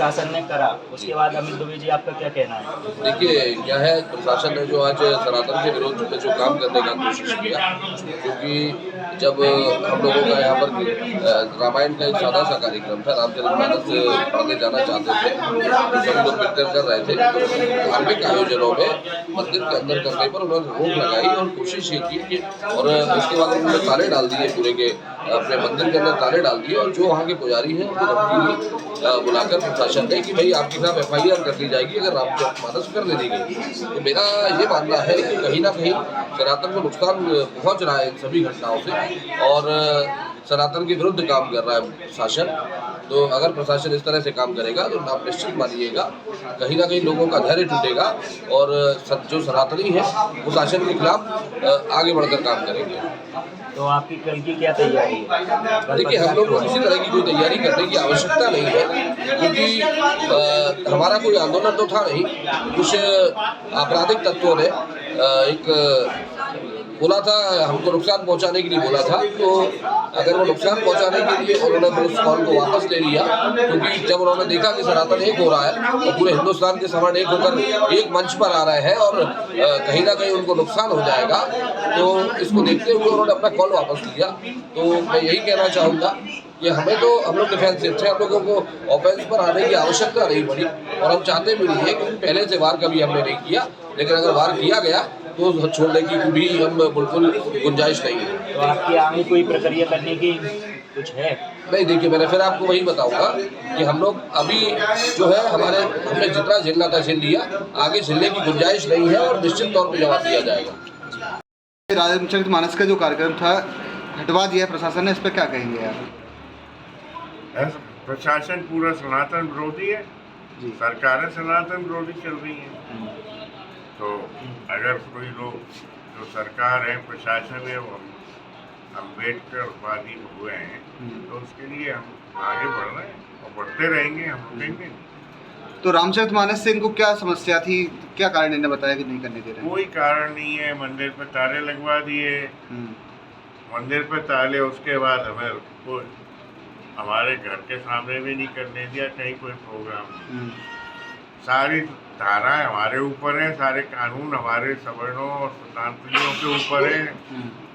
प्रशासन ने करा, उसके बाद अमित दुबे जी आपका क्या कहना है? देखिए क्या है, प्रशासन ने जो आज सनातन के विरोध में जो काम करने का कोशिश किया, क्योंकि जब हम लोगों का यहाँ पर रामायण का एक सादा सा कार्यक्रम था, रामचरितमानस पढ़ने जाना चाहते थे, तो सभी लोग मिलकर कर रहे थे। धार्मिक आयोजनों में मंदिर के अंदर करने पर उन्होंने रोक लगाई और कोशिश ये की कि और उसके बाद उन्होंने ताले डाल दिए पूरे के, अपने मंदिर के अंदर ताले डाल दिए और जो वहाँ के पुजारी हैं उनको धमकी बुलाकर प्रशासन ने कि भाई आपके खिलाफ FIR कर दी जाएगी अगर रामचरितमानस कर दी गई। तो मेरा ये मानना है कि कहीं ना कहीं सनातन को नुकसान पहुँच रहा है इन सभी घटनाओं से और सनातन के विरुद्ध काम कर रहा है प्रशासन। तो अगर प्रशासन इस तरह से काम करेगा तो आप निश्चित मानिएगा कहीं ना कहीं लोगों का धैर्य टूटेगा और जो सनातनी है वो शासन के खिलाफ आगे बढ़कर काम करेंगे। तो आपकी कल की क्या तैयारी है? देखिए हम लोग को किसी तरह की कोई तैयारी करने की आवश्यकता नहीं है, क्योंकि हमारा कोई आंदोलन तो था नहीं। कुछ आपराधिक तत्वों ने एक बोला था, हमको नुकसान पहुंचाने के लिए बोला था, तो अगर वो नुकसान पहुंचाने के लिए उन्होंने फिर उस कॉल को वापस ले लिया, क्योंकि जब उन्होंने देखा कि सनातन एक हो रहा है और पूरे हिंदुस्तान के समान एक होकर एक मंच पर आ रहे हैं और कहीं ना कहीं उनको नुकसान हो जाएगा, तो इसको देखते हुए उन्होंने अपना कॉल वापस लिया। तो मैं यही कहना चाहूँगा कि हमें तो हम लोग डिफेंसिव थे, हम लोगों को ऑफेंस पर आने की आवश्यकता नहीं पड़ी और हम चाहते भी नहीं है, क्योंकि पहले से वार कभी हमने नहीं किया, लेकिन अगर वार किया गया तो छोड़ने की भी हम बिल्कुल गुंजाइश नहीं है। तो आपकी आगे कोई प्रक्रिया करने की कुछ है? नहीं, देखिए मैंने फिर आपको वही बताऊंगा कि हम लोग अभी जो है हमने जितना झेलना था झेल लिया, आगे झेलने की गुंजाइश नहीं है और निश्चित तौर पर जवाब दिया जाएगा। रामचरितमानस का जो कार्यक्रम था हटवा दिया प्रशासन ने, इस पर क्या कहेंगे आप? प्रशासन पूरा सनातन विरोधी है, सरकारें सनातन विरोधी चल रही हैं। तो अगर कोई लोग जो सरकार है, प्रशासन है, वो अम्बेडकरवादी हुए हैं, तो उसके लिए हम आगे बढ़ रहे हैं और बढ़ते रहेंगे, हम रुकेंगे। तो रामचरितमानस से इनको क्या समस्या थी, क्या कारण इन्हें बताया कि नहीं करने दे रहे? कोई कारण नहीं है, मंदिर पर ताले लगवा दिए, मंदिर पर ताले, उसके बाद हमें हमारे घर के सामने भी नहीं करने दिया कहीं कोई प्रोग्राम। सारी धाराएं हमारे ऊपर हैं, सारे कानून हमारे सवर्णों और स्वतंत्रियों के ऊपर हैं,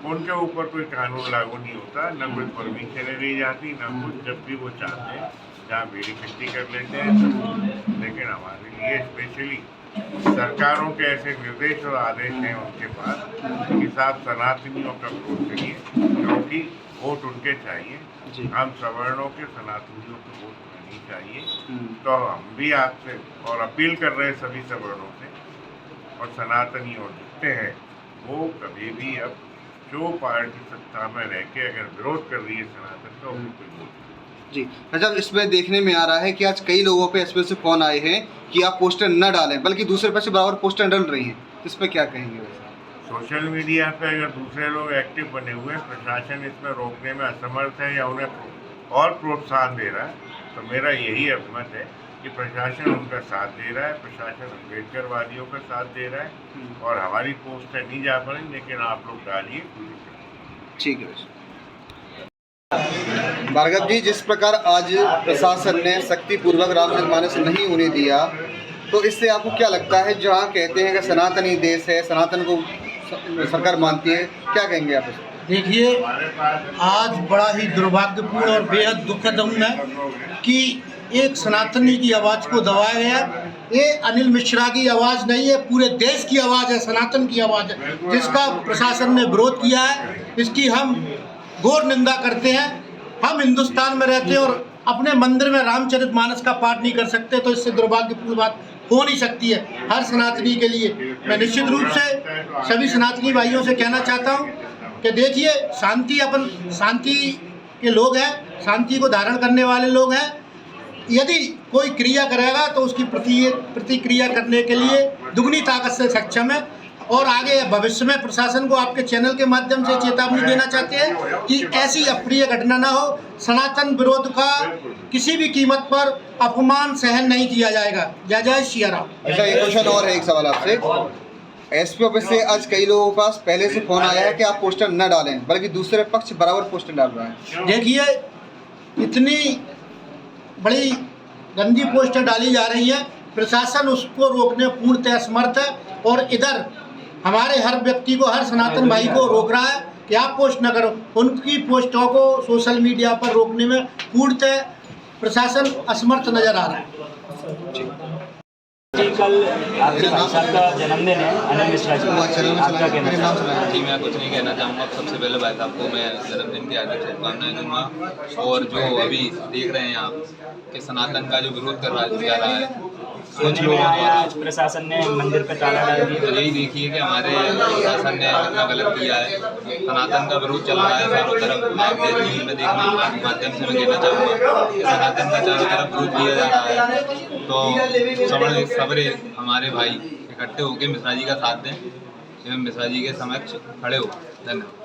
उनके ऊपर कोई कानून लागू नहीं होता, न कोई परमिशन दी जाती, न कुछ। जब भी वो चाहते हैं जहाँ भीड़ इकट्ठी कर लेते हैं सब। लेकिन हमारे लिए स्पेशली सरकारों के ऐसे निर्देश और आदेश हैं उनके पास कि साथ सनातनियों का वोट करिए, क्योंकि वोट उनके चाहिए, हम सवर्णों के सनातनियों को वोट नहीं चाहिए। तो हम भी आपसे और अपील कर रहे हैं सभी सवर्णों से और सनातनी और जितने हैं वो कभी भी अब जो पार्टी सत्ता में रह के अगर विरोध कर रही है सनातन का, उनको कोई वोट जी। अच्छा, इसमें देखने में आ रहा है कि आज कई लोगों पे इसमें से फोन आए हैं कि आप पोस्टर न डालें, बल्कि दूसरे पासे बराबर पोस्टर डल रही हैं, इस पर क्या कहेंगे? सोशल मीडिया पे अगर दूसरे लोग एक्टिव बने हुए हैं, प्रशासन इसमें रोकने में असमर्थ है या उन्हें और प्रोत्साहन दे रहा है, तो मेरा यही अभिमत है कि प्रशासन उनका साथ दे रहा है, प्रशासन अम्बेडकरवादियों का साथ दे रहा है और हमारी पोस्ट है नहीं जा पाई, लेकिन आप लोग डालिए। ठीक है भार्गव जी, जिस प्रकार आज प्रशासन ने शक्तिपूर्वक रामचरितमानस नहीं होने दिया, तो इससे आपको क्या लगता है? जहाँ कहते हैं कि सनातनी देश है, सनातन को सरकार मानती है, क्या कहेंगे आप? देखिए, आज बड़ा ही दुर्भाग्यपूर्ण और बेहद दुखद है कि एक सनातनी की आवाज़ को दबाया गया। ये अनिल मिश्रा की आवाज़ नहीं है, पूरे देश की आवाज़ है, सनातन की आवाज़ है, जिसका प्रशासन ने विरोध किया है। इसकी हम घोर निंदा करते हैं। हम हिंदुस्तान में रहते हैं और अपने मंदिर में रामचरितमानस का पाठ नहीं कर सकते, तो इससे दुर्भाग्यपूर्ण बात हो नहीं सकती है हर सनातनी के लिए। मैं निश्चित रूप से सभी सनातनी भाइयों से कहना चाहता हूँ कि देखिए, शांति के लोग हैं, शांति को धारण करने वाले लोग हैं। यदि कोई क्रिया करेगा तो उसकी प्रतिक्रिया करने के लिए दुगनी ताकत से सक्षम है। और आगे भविष्य में प्रशासन को आपके चैनल के माध्यम से चेतावनी देना चाहते हैं कि ऐसी अप्रिय घटना ना हो। सनातन विरोध का किसी भी कीमत पर अपमान सहन नहीं किया जाएगा। जय जय श्री राम। अच्छा, एक क्वेश्चन और है, एक सवाल आपसे। एसपी ऑफिस से आज कई लोगों के पास पहले से फोन आया है कि आप पोस्टर न डालें, बल्कि दूसरे पक्ष बराबर पोस्टर डाल रहा है। देखिए, इतनी बड़ी गंदी पोस्टें डाली जा रही हैं, प्रशासन उसको रोकने पूर्णतः असमर्थ है। और इधर हमारे हर व्यक्ति को, हर सनातन भाई को रोक रहा है कि आप पोस्ट न करो। उनकी पोस्टों को सोशल मीडिया पर रोकने में पूर्णतः प्रशासन असमर्थ नजर आ रहा है। जी, कल आपके भाई साहब का जन्मदिन है, अनिल मिश्रा जी, आपका कहना है? जी, मैं कुछ नहीं कहना चाहूँगा। सबसे पहले भाई साहब को मैं जन्मदिन की हार्दिक शुभकामनाएं दूंगा। और जो अभी देख रहे हैं आप कि सनातन का जो विरोध कर रहा है कुछ लोगों द्वारा, आज प्रशासन ने मंदिर पे ताला डाल दिया। तो यही देखिए कि हमारे प्रशासन ने कितना गलत किया है। सनातन का विरोध चल रहा है चारों तरफ। न्यूज़ में देखने के माध्यम से मैं कहना चाहूँगा कि सनातन का चारों तरफ विरोध किया जा रहा है। तो सबरे हमारे भाई इकट्ठे होकर मिश्रा जी का साथ दें एवं मिश्रा जी के समक्ष खड़े हो। धन्यवाद।